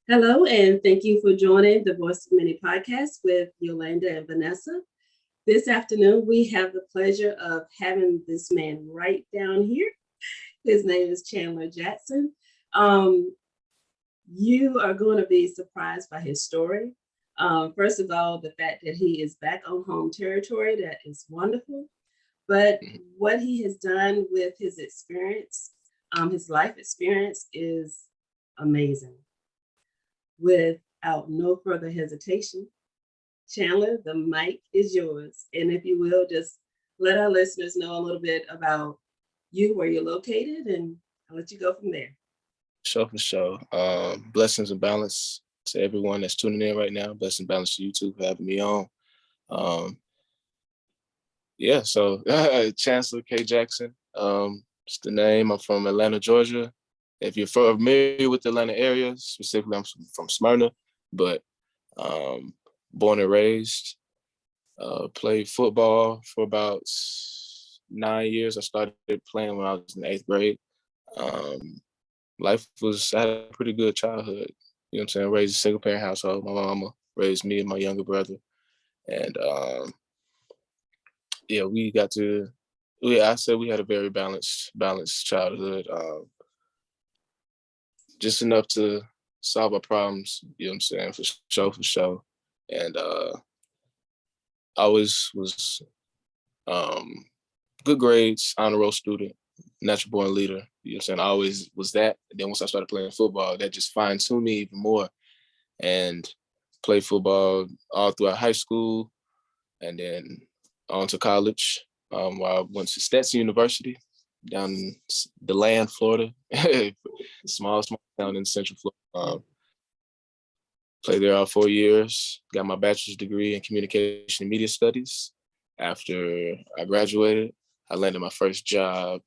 Hello, and thank you for joining the Voice of Many podcast with Yolanda and Vanessa. This afternoon, we have the pleasure of having this man right down here. His name is Chandler Jackson. Um, you are going to be surprised by his story. First of all, the fact that he is back on home territory, that is wonderful. But what he has done with his experience, his life experience, is amazing. Without no further hesitation, Chandler, the mic is yours. And if you will, just let our listeners know a little bit about you, where you're located, and I'll let you go from there. Show for sure. Blessings and balance to everyone that's tuning in right now. Blessings and balance to you too for having me on. Um, so Chancellor K. Jackson. It's the name. I'm from Atlanta, Georgia. If you're familiar with the Atlanta area, specifically I'm from Smyrna, but born and raised. Played football for about 9 years. I started playing when I was in 8th grade. Um, I had a pretty good childhood. You know what I'm saying? Raised a single parent household. My mama raised me and my younger brother. And we got to, I said we had a very balanced childhood. Just enough to solve our problems, you know what I'm saying? For sure. And always was um, good grades, honor roll student, natural born leader. You know what I'm saying? I always was that. And then once I started playing football, that just fine-tuned me even more. And played football all throughout high school and then on to college, where I went to Stetson University down in DeLand, Florida. small town in Central Florida. Played there all 4 years, got my bachelor's degree in communication and media studies. After I graduated, I landed my first job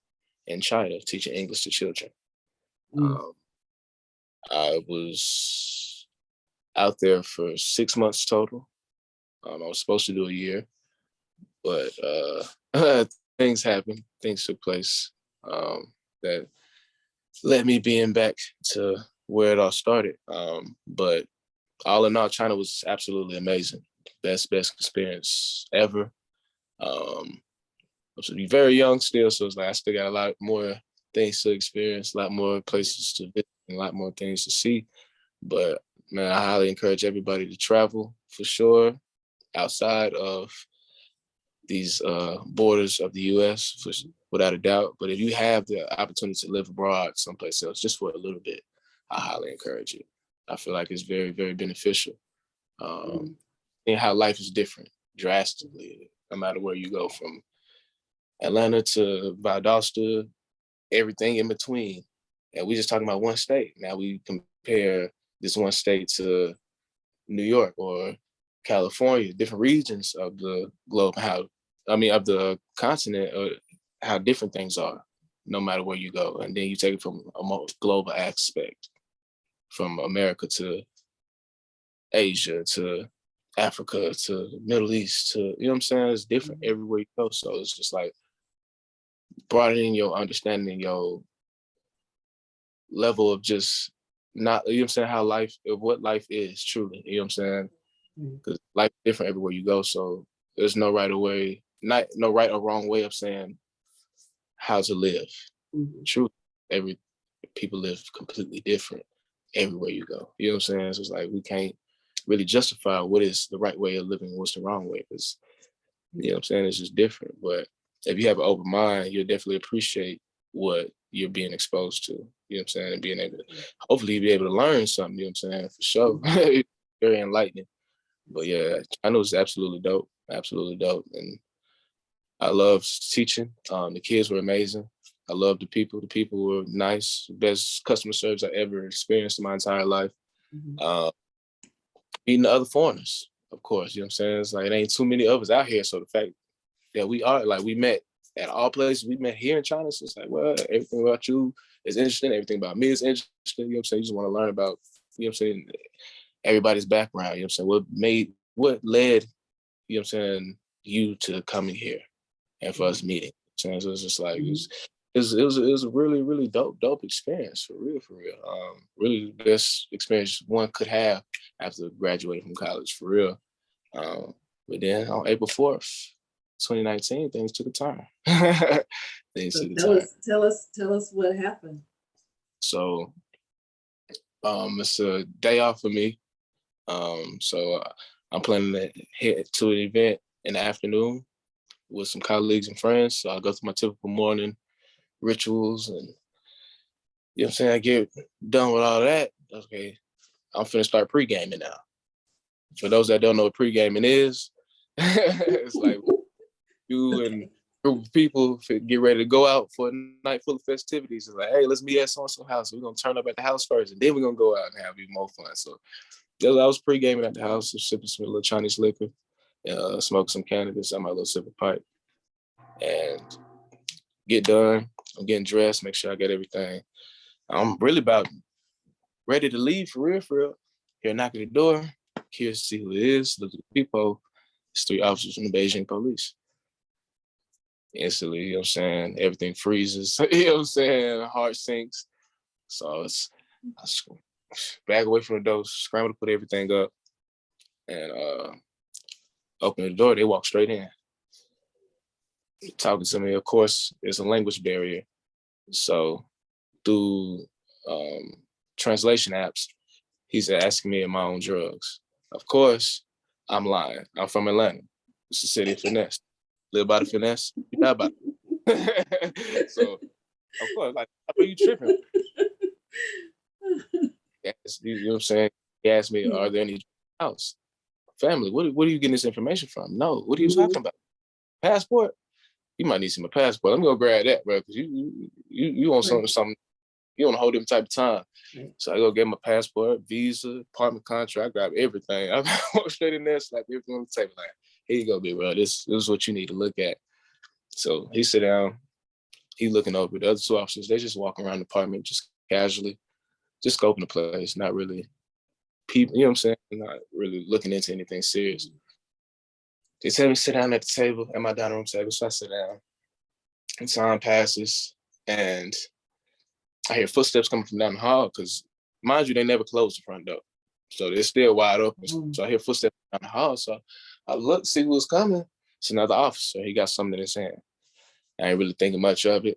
in China teaching English to children. I was out there for 6 months total. I was supposed to do a year, but things happened. Things took place that led me being back to where it all started. But all in all, China was absolutely amazing. Best experience ever. I was very young still, so it's like I still got a lot more things to experience, a lot more places to visit, and a lot more things to see. But man, I highly encourage everybody to travel for sure outside of these borders of the U.S. Without a doubt. But if you have the opportunity to live abroad someplace else just for a little bit, I highly encourage it. I feel like it's very, very beneficial. And how life is different drastically, no matter where you go, from Atlanta to Valdosta, everything in between. And we just talking about one state. Now we compare this one state to New York or California, different regions of the globe, of the continent, or how different things are, no matter where you go. And then you take it from a more global aspect, from America to Asia to Africa to Middle East to, you know what I'm saying? It's different everywhere you go. So it's just like broadening your understanding, your level of just not, you know what I'm saying, what life is truly, you know what I'm saying? Because life is different everywhere you go. So there's no right or wrong way of saying how to live. True, every people live completely different everywhere you go. You know what I'm saying? So it's like we can't really justify what is the right way of living, what's the wrong way, because you know what I'm saying, it's just different. But if you have an open mind, you'll definitely appreciate what you're being exposed to. You know what I'm saying? And being able to hopefully be able to learn something, you know what I'm saying, for sure. Very enlightening. But yeah, I know it's absolutely dope. Absolutely dope. And I love teaching. The kids were amazing. I love the people. The people were nice. Best customer service I ever experienced in my entire life. Meeting the other foreigners, of course. You know what I'm saying? It's like it ain't too many of us out here. So the fact that we met at all places, we met here in China. So it's like, well, everything about you is interesting. Everything about me is interesting. You know what I'm saying? You just want to learn about, you know what I'm saying, everybody's background. You know what I'm saying? What led, you know what I'm saying, you to coming here and for us meeting. So it's just like, it was a really, really dope experience, for real, for real. Really the best experience one could have after graduating from college, for real. But then on April 4th, 2019, things took a turn. Things So took a turn. tell us what happened. So it's a day off for me. So I'm planning to head to an event in the afternoon with some colleagues and friends. So I go through my typical morning rituals, and you know what I'm saying, I get done with all that. Okay, I'm finna start pre-gaming now. For those that don't know what pre-gaming is, it's like you and Okay. a group of people get ready to go out for a night full of festivities. It's like, hey, let's meet at so-and-so house. We're gonna turn up at the house first, and then we're gonna go out and have even more fun. So I was pre-gaming at the house, sipping some little Chinese liquor, smoking some cannabis. I might little sip a pipe, and get done. I'm getting dressed, make sure I got everything. I'm really about ready to leave, for real, for real. Here knocking the door, curious to see who it is, look at the people. It's 3 officers from the Beijing police. Instantly, you know what I'm saying, everything freezes, you know what I'm saying, heart sinks. So I back away from the door, scramble to put everything up, and open the door. They walk straight in, talking to me. Of course, there's a language barrier. So through translation apps, he's asking me my own drugs. Of course, I'm lying. I'm from Atlanta. It's the city of finesse. Live by the finesse, you die by it. So, of course, like, are you tripping? You know what I'm saying? He asked me, are there any house? Family, what are you getting this information from? No, what are you talking about? Passport? You might need some passport. Let me go grab that, bro, because you on something. You on a whole different type of time. Right. So I go get my passport, visa, apartment contract, grab everything. I go straight in there, slap everything on the table. Like, here you go, big bro. This is what you need to look at. So he sit down, he looking over. The other 2 officers, they just walking around the apartment, just casually, just scoping the place, not really people, you know what I'm saying? Not really looking into anything serious. They tell me to sit down at the table, at my dining room table. So I sit down, and time passes, and I hear footsteps coming from down the hall, because mind you, they never closed the front door. So they're still wide open. So I hear footsteps down the hall. So I look, see who's coming. It's another officer. He got something in his hand. I ain't really thinking much of it.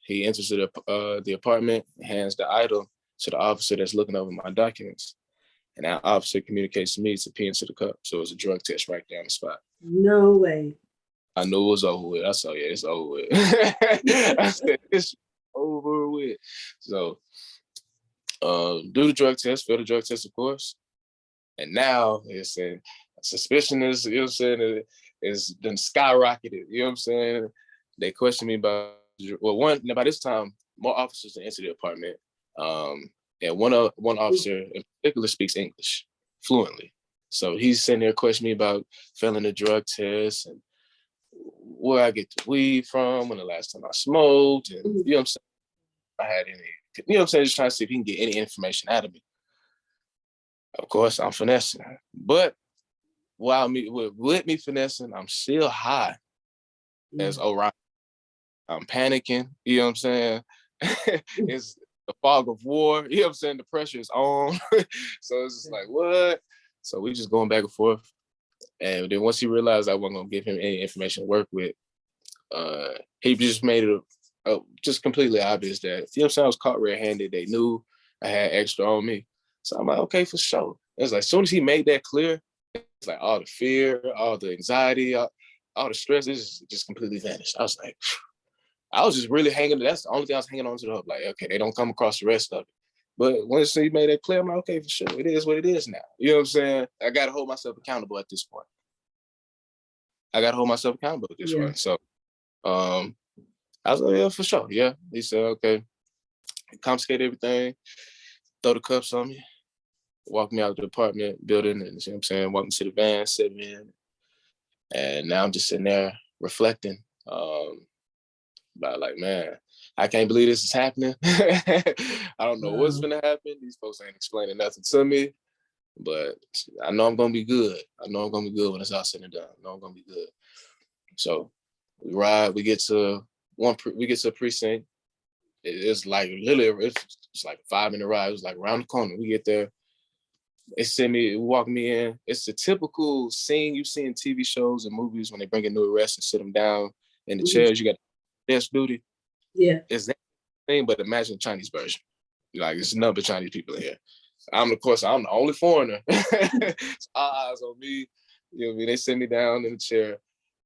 He enters the apartment, hands the item to the officer that's looking over my documents. And that officer communicates to me to pee into the cup. So it was a drug test right there on the spot. No way. I knew it was over with. I said, yeah, it's over with. I said, it's over with. So do the drug test, fail the drug test, of course. And now it's a suspicion is, you know what I'm saying, is then skyrocketed. You know what I'm saying? They question me about, well, by this time, more officers enter the apartment. And one officer in particular speaks English fluently. So he's sitting there questioning me about failing the drug test and where I get the weed from, when the last time I smoked, and you know what I'm saying, I had any, you know what I'm saying, just trying to see if he can get any information out of me. Of course, I'm finessing, but with me finessing, I'm still high as Orion. I'm panicking, you know what I'm saying? It's the fog of war, you know what I'm saying? The pressure is on. So it's just like, what? So we just going back and forth. And then once he realized I wasn't gonna give him any information to work with, he just made it just completely obvious that, you know what I'm saying, I was caught red-handed. They knew I had extra on me. So I'm like, okay, for sure. It's like, as soon as he made that clear, it's like all the fear, all the anxiety, all the stress, it just completely vanished. I was like, I was just really hanging. That's the only thing I was hanging on to the hope. Like, okay, they don't come across the rest of it. But once he made that clear, I'm like, okay, for sure, it is what it is now. You know what I'm saying? I got to hold myself accountable at this point. So I was like, yeah, for sure. Yeah. He said, okay, confiscate everything, throw the cuffs on me, walk me out of the apartment building, and you know what I'm saying, walk me to the van, sit me in. And now I'm just sitting there reflecting. About like, man, I can't believe this is happening. I don't know what's gonna happen. These folks ain't explaining nothing to me, but I know I'm gonna be good. I know I'm gonna be good when it's all said and done. I know I'm gonna be good. So we ride, we get to we get to a precinct. It's like literally, it's like a 5-minute ride. It was like around the corner. We get there. They walk me in. It's the typical scene you see in TV shows and movies when they bring in new arrests and sit them down in the chairs. You got desk duty. Yeah. It's that thing, but imagine the Chinese version. Like, it's nothing but Chinese people in here. I'm the only foreigner. It's all eyes on me. You know what I mean? They sit me down in the chair.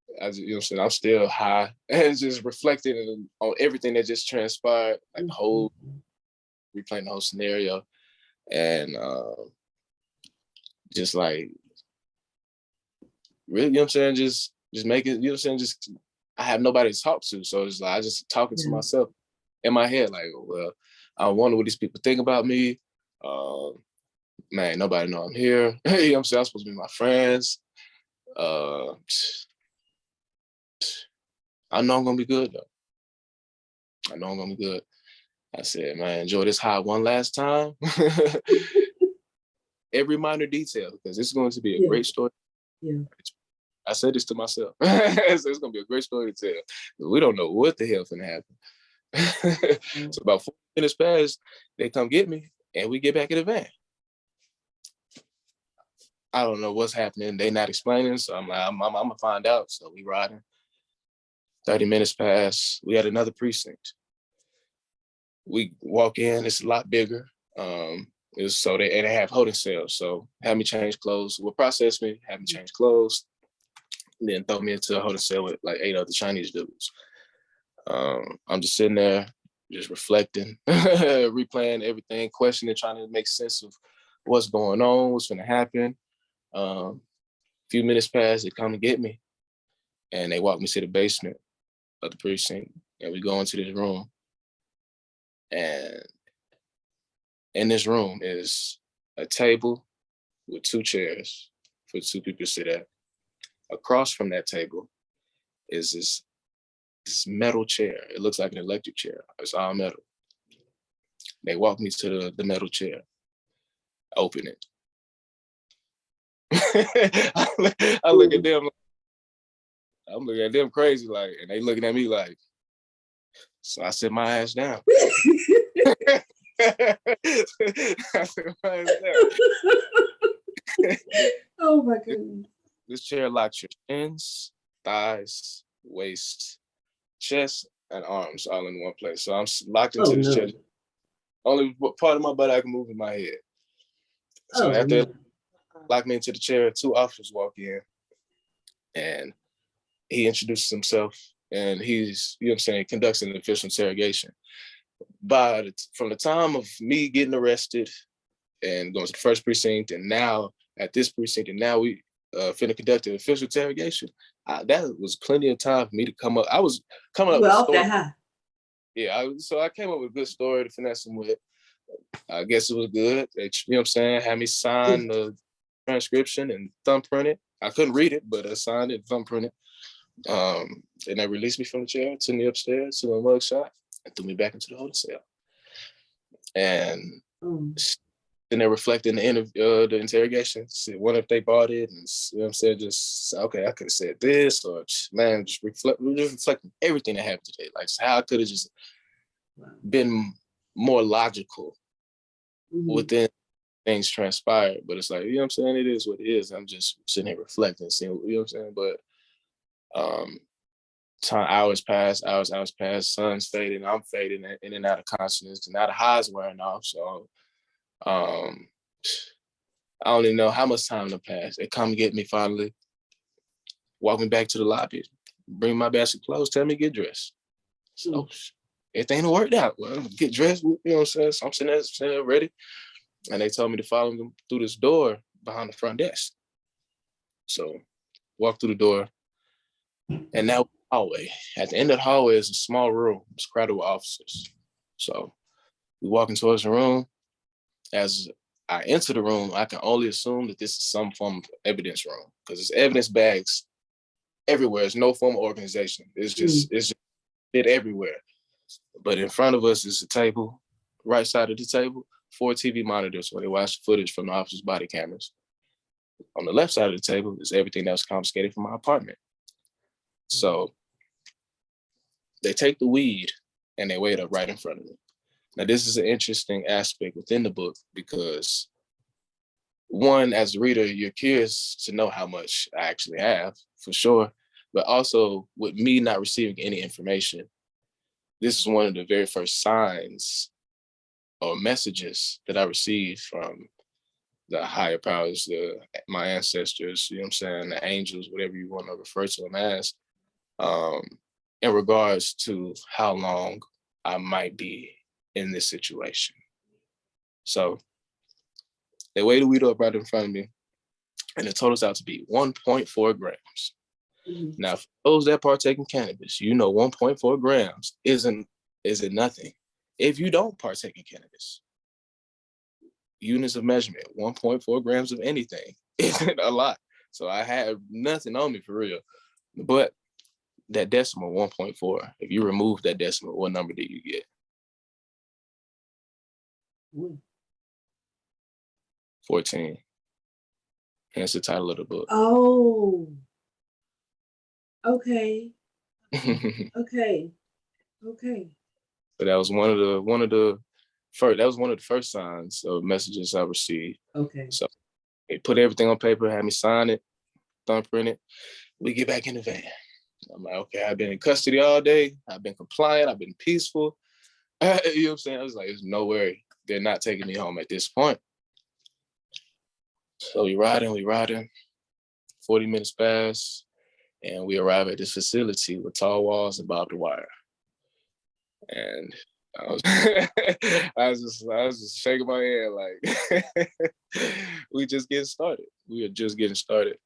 You know what I'm saying? I'm still high and just reflecting on everything that just transpired, like replaying the whole scenario. And just like, really, you know what I'm saying? Just make it, you know what I'm saying? Just, I have nobody to talk to. So it's like, I just talking to myself in my head, like, well, I wonder what these people think about me. Man, nobody know I'm here. You know what I'm saying? I'm supposed to be my friends. I know I'm gonna be good though. I know I'm gonna be good. I said, man, enjoy this high one last time. Every minor detail, because it's going to be a great story. Yeah. I said this to myself. So it's gonna be a great story to tell. We don't know what the hell's gonna happen. So about 4 minutes past, they come get me, and we get back in the van. I don't know what's happening. They not explaining, so I'm like, I'm gonna find out. So we riding. 30 minutes pass. We had another precinct. We walk in. It's a lot bigger. They have holding cells. So have me change clothes. Will process me, have me change clothes, and then throw me into a holding cell with like 8 other Chinese dudes. I'm just sitting there, just reflecting, replaying everything, questioning, trying to make sense of what's going on, what's going to happen. A few minutes pass, they come and get me, and they walk me to the basement of the precinct, and we go into this room. And in this room is a table with 2 chairs for 2 people to sit at. Across from that table is this metal chair. It looks like an electric chair. It's all metal. They walk me to the metal chair, open it. I look at them. I'm looking at them crazy, like, and they looking at me like. So I sit my ass down. I sit my ass down. Oh my goodness. This chair locks your shins, thighs, waist, chest, and arms all in one place. So I'm locked into this chair. Only part of my butt I can move in my head. So after they lock me into the chair, 2 officers walk in, and he introduces himself, and he's, you know what I'm saying, conducts an official interrogation. From the time of me getting arrested and going to the first precinct, and now at this precinct, and now we finna conduct an official interrogation, that was plenty of time for me to come up. I was coming up with a story. Yeah, so I came up with a good story to finesse them with. I guess it was good. They, you know what I'm saying, had me sign the transcription and thumbprint it. I couldn't read it, but I signed it, thumbprint it. And they released me from the chair, took me upstairs to a mugshot, and threw me back into the holding cell. And then they reflected in the interrogation, wonder if they bought it, and you know what I'm saying, just okay, I could have said this, or man, just reflecting everything that happened today, like how I could have just been more logical within things transpired. But it's like, you know what I'm saying, it is what it is. I'm just sitting here reflecting, seeing, you know what I'm saying. But hours pass, sun's fading, I'm fading in and out of consciousness, and now the high's wearing off. So I don't even know how much time to pass. They come get me finally, walk me back to the lobby, bring my basket of clothes, tell me to get dressed. So everything worked out. Well, get dressed, you know what I'm saying? So I'm sitting there ready. And they told me to follow them through this door behind the front desk. So walk through the door, and now hallway. At the end of the hallway is a small room. It's crowded with officers. So we walking towards the room. As I enter the room, I can only assume that this is some form of evidence room, because there's evidence bags everywhere. There's no form of organization. It's just it everywhere. But in front of us is a table. Right side of the table, 4 TV monitors where they watch the footage from the officers' body cameras. On the left side of the table is everything that was confiscated from my apartment. So They take the weed and they weigh it up right in front of me. Now, this is an interesting aspect within the book because one, as a reader, you're curious to know how much I actually have, for sure. But also, with me not receiving any information, this is one of the very first signs or messages that I received from the higher powers, my ancestors, you know what I'm saying, the angels, whatever you want to refer to them as, um, in regards to how long I might be in this situation. So they weighed the weed up right in front of me, and it totals out to be 1.4 grams. Mhm. Now, for those that partake in cannabis, 1.4 grams isn't nothing. If you don't partake in cannabis, units of measurement, 1.4 grams of anything isn't a lot. So I had nothing on me for real. But that decimal, 1.4, if you remove that decimal, what number do you get? Mm. 14. Hence the title of the book. Oh, okay. So Okay. Okay. that was one of the first. That was one of the first signs of messages I received. Okay. So they put everything on paper, had me sign it, thumbprint it. We get back in the van. I'm like, okay, I've been in custody all day. I've been compliant. I've been peaceful. You know what I'm saying? I was like, there's no worry. They're not taking me home at this point. So we riding. 40 minutes pass, and we arrive at this facility with tall walls and barbed wire. And I was, I was just shaking my head like, we just getting started. We are just getting started.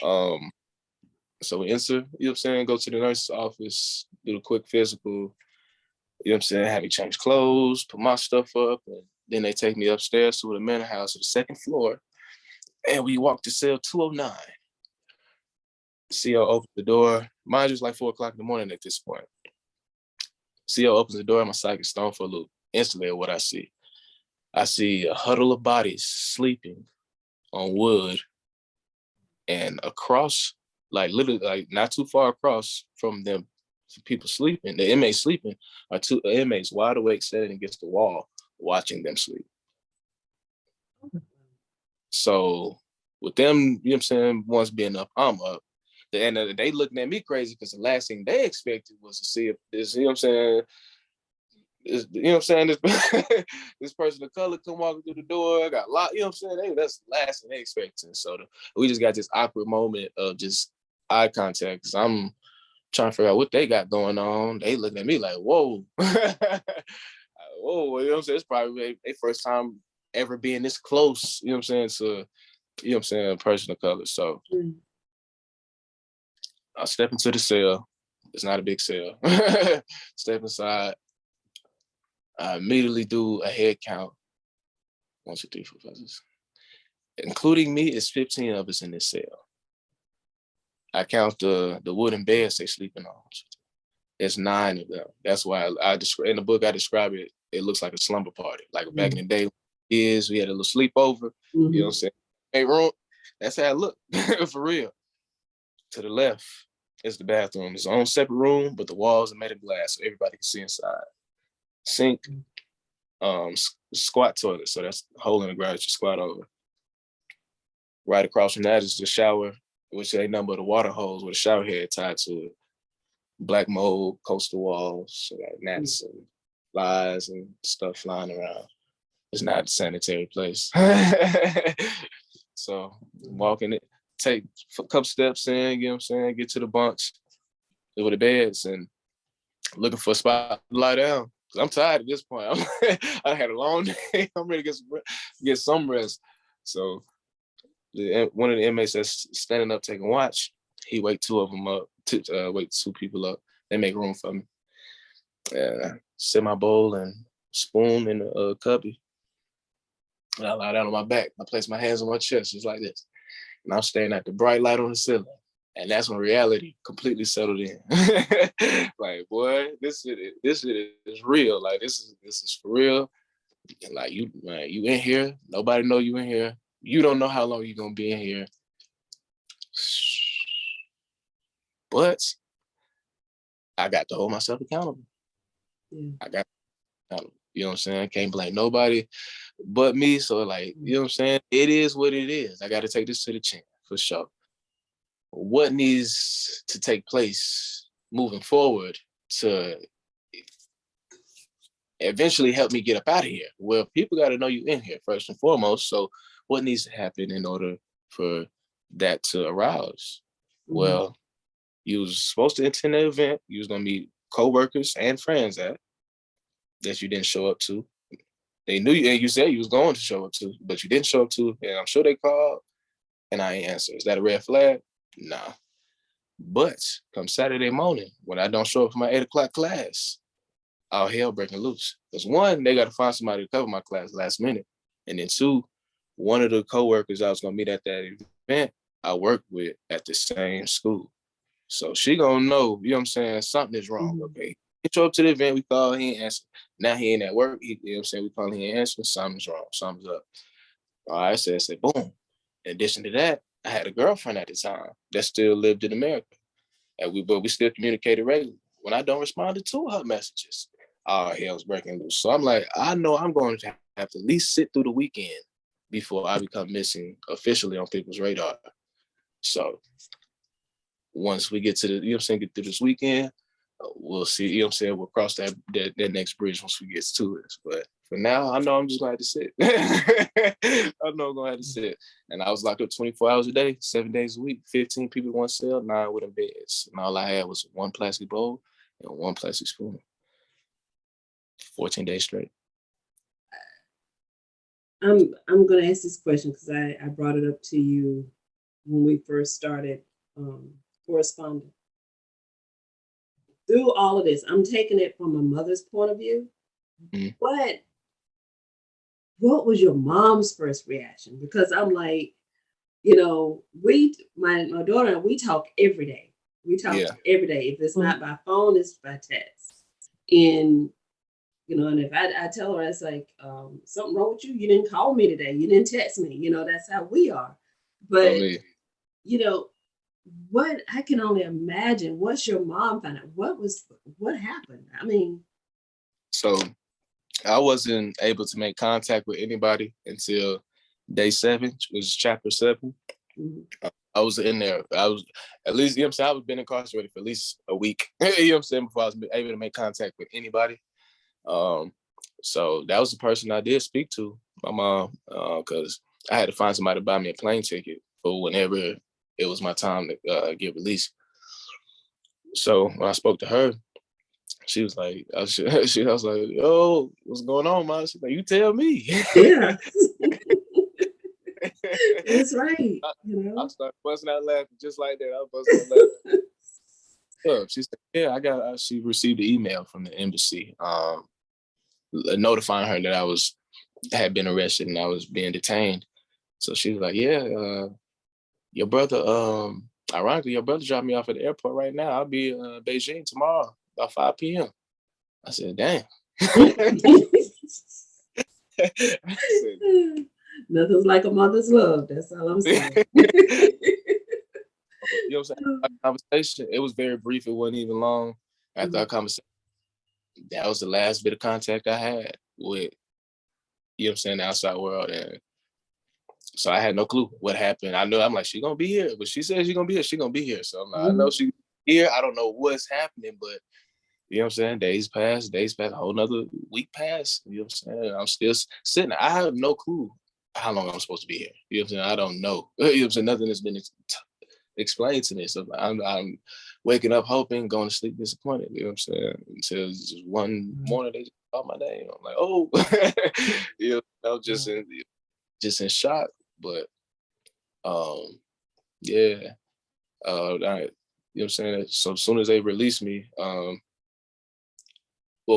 So we enter, you know what I'm saying, go to the nurse's office, do a quick physical, you know what I'm saying, have me change clothes, put my stuff up, and then they take me upstairs to the manor house to the second floor, and we walk to cell 209. CO opens the door. Mind you, it's like 4 o'clock in the morning at this point. CO opens the door, and my psychic is thrown for a loop. Instantly at what I see a huddle of bodies sleeping on wood, and across, like literally, like not too far across from them, people sleeping, the inmates sleeping, are two inmates wide awake, standing against the wall, watching them sleep. So with them, you know what I'm saying, once being up, I'm up. And they looking at me crazy because the last thing they expected was to see if this, you know what I'm saying, you know what I'm saying, this, this person of color come walking through the door, got locked, you know what I'm saying? That's the last thing they expected. So we just got this awkward moment of just eye contact because I'm trying to figure out what they got going on. They looking at me like, whoa. Whoa, you know what I'm saying? It's probably their first time ever being this close, you know what I'm saying, to, you know what I'm saying, a person of color. So I step into the cell. It's not a big cell. Step inside. I immediately do a head count. 1, 2, 3, 4, 5, 6. Including me, it's 15 of us in this cell. I count the wooden beds they sleeping on. It's 9 of them. That's why I describe in the book. I describe it. It looks like a slumber party, like back in the day. We had a little sleepover. You know what I'm saying? Hey, room. That's how it looked for real. To the left is the bathroom. It's its own separate room, but the walls are made of glass, so everybody can see inside. Sink, squat toilet. So that's a hole in the ground that you squat over. Right across from that is the shower, which ain't nothing but a water hose with a shower head tied to it. Black mold, coastal walls, so got gnats and flies and stuff flying around. It's not a sanitary place. So walking it, take a couple steps in, you know what I'm saying, get to the bunks with the beds and looking for a spot to lie down. Cause I'm tired at this point. I had a long day. I'm ready to get some rest. So one of the inmates that's standing up taking watch, he wake 2 of them up, wake 2 people up. They make room for me. And I set my bowl and spoon in the cubby. And I lie down on my back. I place my hands on my chest just like this. And I'm staring at the bright light on the ceiling. And that's when reality completely settled in. Like, boy, this shit is real. Like, this is for real. And like you in here. Nobody know you in here. You don't know how long you're gonna be in here. But I got to hold myself accountable. Yeah. I got accountable. You know what I'm saying? I can't blame nobody but me. So like, you know what I'm saying? It is what it is. I got to take this to the chin for sure. What needs to take place moving forward to eventually help me get up out of here? Well, people got to know you in here first and foremost. So what needs to happen in order for that to arouse? Mm-hmm. Well, you was supposed to attend the event. You was gonna meet co-workers and friends that you didn't show up to. They knew you, and you said you was going to show up to, but you didn't show up to. And I'm sure they called, and I ain't answer. Is that a red flag? Nah. But come Saturday morning, when I don't show up for my 8 o'clock class, all hell breaking loose. Because one, they got to find somebody to cover my class last minute, and then two, one of the co-workers I was gonna meet at that event, I worked with at the same school. So she gonna know, you know what I'm saying, something is wrong. Mm-hmm. Okay. He show up to the event, we call, he ain't answer. Now he ain't at work, you know what I'm saying, we call, he ain't answering, something's wrong, something's up. All right, so I said, boom. In addition to that, I had a girlfriend at the time that still lived in America. But we still communicated regularly. When I don't respond to her messages, all hell's breaking loose. So I'm like, I know I'm going to have to at least sit through the weekend before I become missing officially on people's radar. So once we get to the, you know what I'm saying, get through this weekend, we'll see, you know what I'm saying, we'll cross that next bridge once we get to it. But for now, I know I'm just gonna have to sit. I know I'm gonna have to sit. And I was locked up 24 hours a day, 7 days a week, 15 people in one cell, 9 wooden beds. And all I had was one plastic bowl and one plastic spoon. 14 days straight. I'm gonna ask this question because I brought it up to you when we first started corresponding. Through all of this, I'm taking it from a mother's point of view. Mm-hmm. What was your mom's first reaction? Because I'm like, my daughter and we talk every day. We talk every day. If it's not by phone, it's by text. And and if I tell her, it's like, something wrong with you? You didn't call me today. You didn't text me. That's how we are. But, what I can only imagine, what's your mom found out? What happened? I mean. So I wasn't able to make contact with anybody until day 7, which was chapter 7. Mm-hmm. I was in there. I was, at least, you know what I'm saying, I was been incarcerated for at least a week, you know what I'm saying, before I was able to make contact with anybody. So that was the person I did speak to, my mom, because I had to find somebody to buy me a plane ticket for whenever it was my time to get released. So when I spoke to her, she was like, I was like, yo, what's going on, Mom? She's like, you tell me. Yeah. That's right. I started busting out laughing just like that. I was busting out laughing. She said, yeah, she received an email from the embassy notifying her that I had been arrested and I was being detained. So she was like, yeah, your brother, ironically, your brother dropped me off at the airport right now. I'll be in Beijing tomorrow about 5 p.m. I said, damn. Nothing's like a mother's love. That's all I'm saying. You know what I'm saying? Our conversation, it was very brief. It wasn't even long. After our conversation, that was the last bit of contact I had with, you know what I'm saying, the outside world. And so I had no clue what happened. I know, I'm like, she's going to be here. But she says she's going to be here. She's going to be here. So I'm like, I know she's here. I don't know what's happening, but you know what I'm saying? Days pass, a whole nother week pass. You know what I'm saying? I'm still sitting there. I have no clue how long I'm supposed to be here. You know what I'm saying? I don't know. You know what I'm saying? Nothing has been explained to me. So I'm waking up hoping, going to sleep disappointed. You know what I'm saying? Until just one morning they just called my name. I'm like, oh, you know, I was just in shock. But yeah, you know what I'm saying? So as soon as they released me, well,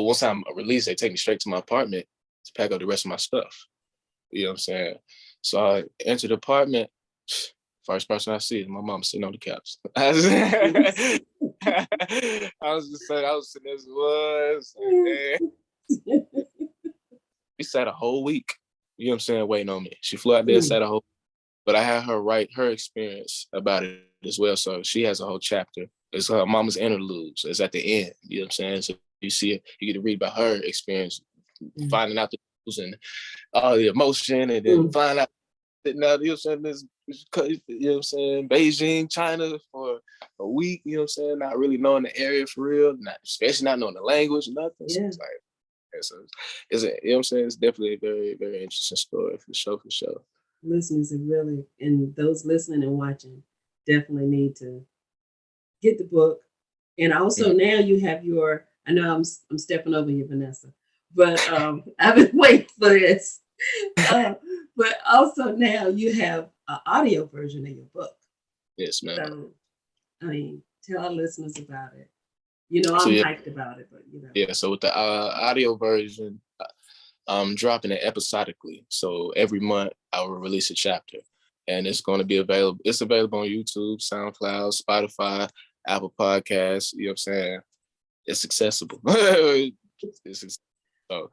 once I'm released, they take me straight to my apartment to pack up the rest of my stuff. You know what I'm saying? So I entered the apartment. First person I see is my mom sitting on the couch. I was just saying, I was sitting there, we sat a whole week, you know what I'm saying, waiting on me. She flew out there and sat a whole, but I had her write her experience about it as well. So she has a whole chapter It's her mama's interludes. It's at the end. You know what I'm saying? So you see it, you get to read about her experience, finding out the news and all the emotion, and then find out that now, you know what I'm saying, this, you know what I'm saying, Beijing, China for a week, you know what I'm saying, not really knowing the area for real, not especially not knowing the language, nothing. So it's like, it's a, you know what I'm saying, it's definitely a very, very interesting story for sure, for sure. Listeners are really, and those listening and watching definitely need to get the book. And also now you have your, I know I'm stepping over you, Vanessa, but I've been waiting for this. But also now you have an audio version of your book. Yes, man. So, I mean, tell our listeners about it. You know, So I'm yeah, hyped about it, but you know. yeah. So with the audio version, I'm dropping it episodically. So every month I will release a chapter, and it's going to be available. It's available on YouTube, SoundCloud, Spotify, Apple Podcasts. You know what I'm saying? It's accessible. It's accessible. So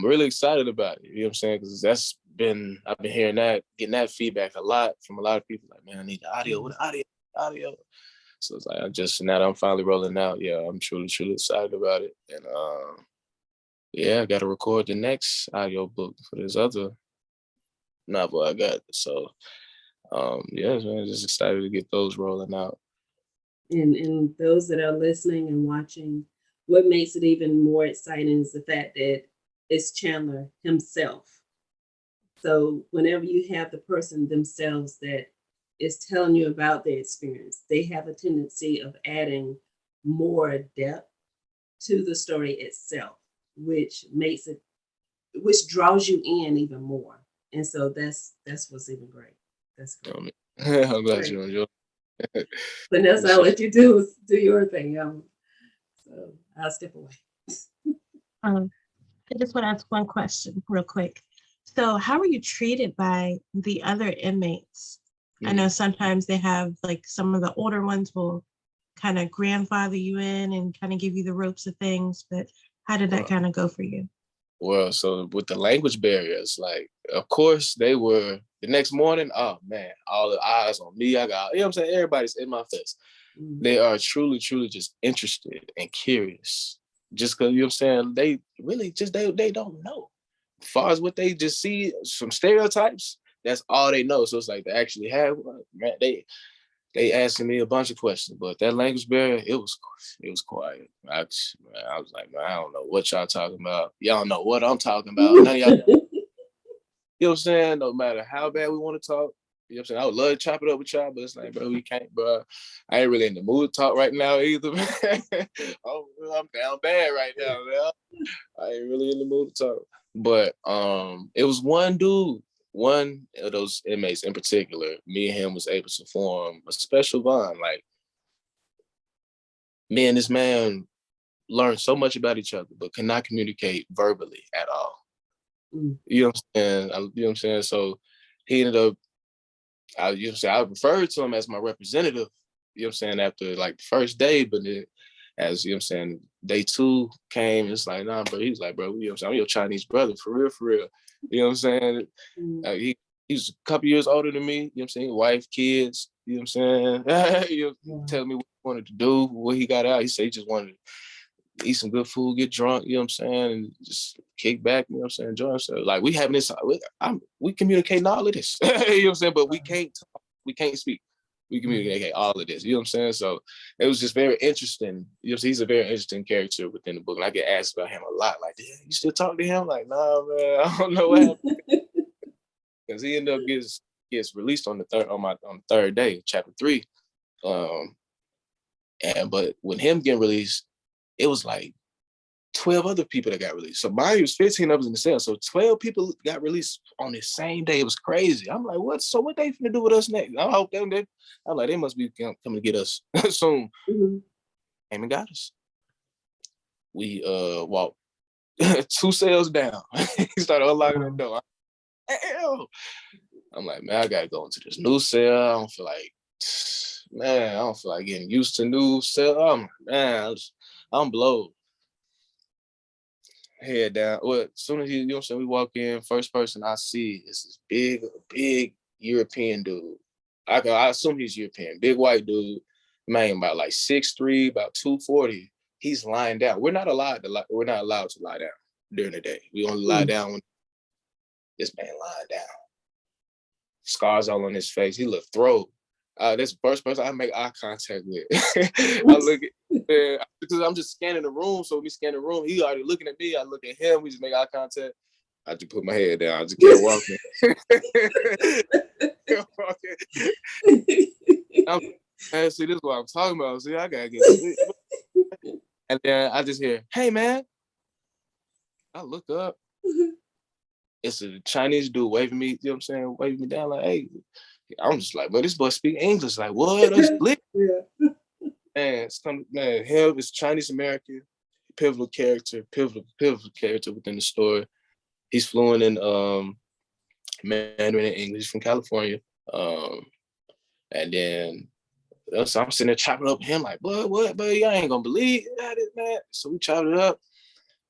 really excited about it. You know what I'm saying? Because I've been hearing that, getting that feedback a lot from a lot of people. Like, man, I need the audio. What audio? So it's like now that I'm finally rolling out. Yeah, I'm truly, truly excited about it. And yeah, I got to record the next audio book for this other novel I got. So yeah, man, just excited to get those rolling out. And those that are listening and watching, what makes it even more exciting is the fact that it's Chandler himself. So whenever you have the person themselves that is telling you about their experience, they have a tendency of adding more depth to the story itself, which makes it, which draws you in even more. And so that's what's even great. That's great. I'm glad you enjoyed. Vanessa, I'll let you do your thing. So I'll step away. I just want to ask one question real quick. So how are you treated by the other inmates? I know sometimes they have, like, some of the older ones will kind of grandfather you in and kind of give you the ropes of things, but how did that kind of go for you? Well, so with the language barriers, like, of course, they were the next morning. Oh man, all the eyes on me. I got, you know what I'm saying? Everybody's in my face. They are truly, truly just interested and curious. Just because, you know what I'm saying? They really just, they don't know. As far as what they just see, some stereotypes, that's all they know. So it's like they actually have, man, they asking me a bunch of questions, but that language barrier, it was quiet. I was like, man, I don't know what y'all talking about. Y'all know what I'm talking about. None of y'all, you know what I'm saying? No matter how bad we want to talk, you know what I'm saying? I would love to chop it up with y'all, but it's like, bro, we can't, bro. I ain't really in the mood to talk right now either, man. I'm down bad right now, man. I ain't really in the mood to talk. But it was one of those inmates in particular, me and him was able to form a special bond. Like, me and this man learned so much about each other, but cannot communicate verbally at all. You know what I'm saying? You know what I'm saying? So he ended up, you know what I'm saying, I referred to him as my representative, you know what I'm saying, after like the first day, but then as, you know what I'm saying, day 2 came, it's like, nah, bro. He was like, bro, you know what I'm saying, I'm your Chinese brother, for real, for real. You know what I'm saying? He's a couple years older than me, you know what I'm saying, wife, kids, you know what I'm saying? He telling me what he wanted to do, what he got out. He said he just wanted to eat some good food, get drunk, you know what I'm saying, and just kick back, you know what I'm saying, enjoy himself. Like, we having this, we communicating all of this, you know what I'm saying, but we can't talk, we can't speak. We communicate all of this, you know what I'm saying? So it was just very interesting. You know, he's a very interesting character within the book, and I get asked about him a lot. Like, you still talk to him? Like, nah, man, I don't know what happened. Because he ended up gets released on the third day, chapter 3. But when him getting released, it was like 12 other people that got released. So mine was 15 of us in the cell. So 12 people got released on the same day. It was crazy. I'm like, what? So what they finna do with us next? I hope I'm like, they must be coming to get us soon. Came and got us. We walked 2 cells down. He started unlocking the door. I'm like, man, I gotta go into this new cell. I don't feel like getting used to new cell. Oh man, I'm blowed. Head down. Well, as soon as you know what I'm saying, we walk in, first person I see is this big European dude. I assume he's European, big white dude man, about like 6'3", about 240. He's lying down. We're not allowed to lie down during the day. We only lie down when this man lying down. Scars all on his face. He looked throat. That's the first person I make eye contact with. I look at, because I'm just scanning the room. So we scan the room. He already looking at me. I look at him. We just make eye contact. I just put my head down. I just kept walking. See, this is what I'm talking about. See, I gotta get sleep. And then I just hear, "Hey, man." I look up. It's a Chinese dude waving me, you know what I'm saying? Waving me down like, "Hey." I'm just like, "But this boy speak English." Like, what? That's lit. Yeah. Man, him is Chinese American, pivotal character within the story. He's fluent in Mandarin and English from California. And then so I'm sitting there chopping up with him like, what, but y'all ain't gonna believe that, man. So we chopped it up.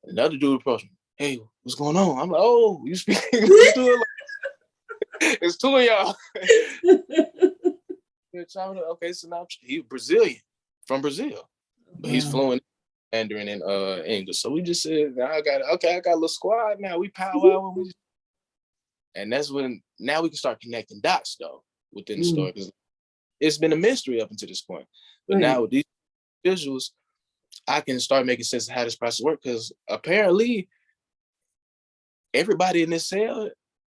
Another dude approached me. "Hey, what's going on?" I'm like, "Oh, you speak English too?" Like, it's two of y'all. Okay, so now he's Brazilian, from Brazil, but he's fluent in Mandarin and English. So we just said, I got a little squad now. We powwow, and that's when now we can start connecting dots though within the story, because it's been a mystery up until this point. But now with these visuals, I can start making sense of how this process works, because apparently everybody in this cell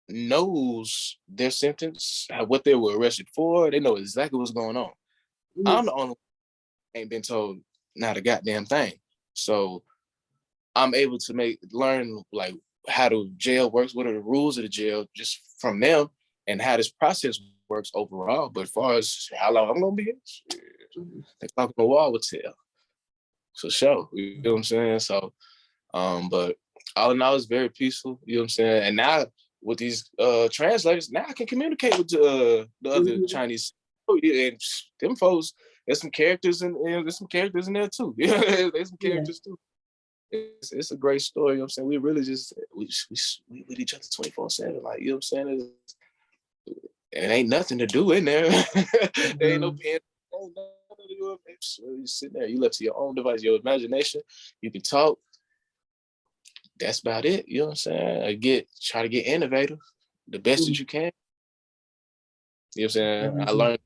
knows their sentence, what they were arrested for. They know exactly what's going on. I'm the only one who ain't been told not a goddamn thing. So I'm able to learn like how the jail works, what are the rules of the jail, just from them, and how this process works overall. But as far as how long I'm gonna be here, the clock on the wall would tell. For sure. You know what I'm saying? So but all in all, it's very peaceful, you know what I'm saying? And now with these translators, now I can communicate with the other Chinese. And them folks, there's some characters in there too. Yeah, there's some characters too. It's a great story, you know what I'm saying? We really just we with each other 24/7, like, you know what I'm saying? It ain't nothing to do in there. There ain't no pen. You sit there, you left to your own device, your imagination. You can talk. That's about it. You know what I'm saying? Try to get innovative the best that you can. You know what I'm saying? I learned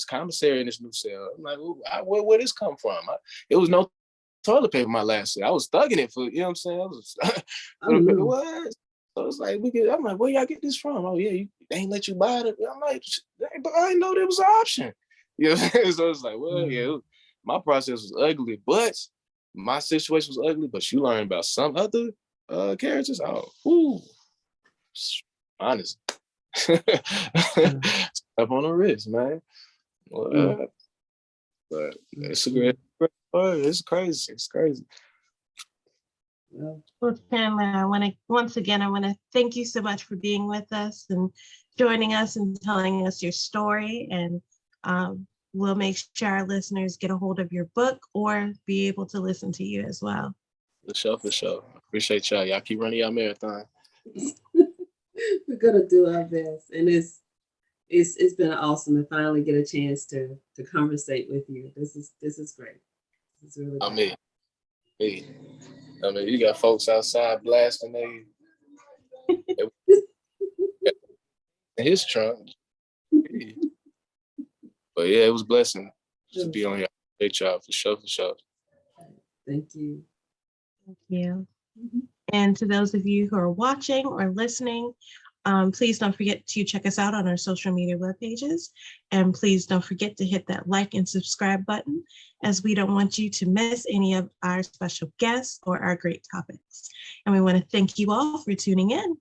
commissary in this new cell. I'm like, where this come from? It was no toilet paper my last cell. I was thugging it for, you know what I'm saying? What? So it's like, I'm like, where y'all get this from? Oh yeah, they ain't let you buy it. I'm like, but I didn't know there was an option. You know what I'm saying? So it's like, well, yeah, my process was ugly, but my situation was ugly, but you learn about some other characters. Oh, honest. Up on the wrist, man. But it's a great story. It's crazy. It's crazy. Well, Chandler, I want to thank you so much for being with us and joining us and telling us your story. And we'll make sure our listeners get a hold of your book or be able to listen to you as well. For sure. Appreciate y'all. Y'all keep running y'all marathon. We're gonna do our best, and it's been awesome to finally get a chance to conversate with you. This is great. This is really great. I mean, you got folks outside blasting in his trunk. But yeah, it was a blessing to be on here. Great job, for sure. Thank you. Thank you. And to those of you who are watching or listening, please don't forget to check us out on our social media web pages. And please don't forget to hit that like and subscribe button, as we don't want you to miss any of our special guests or our great topics. And we want to thank you all for tuning in.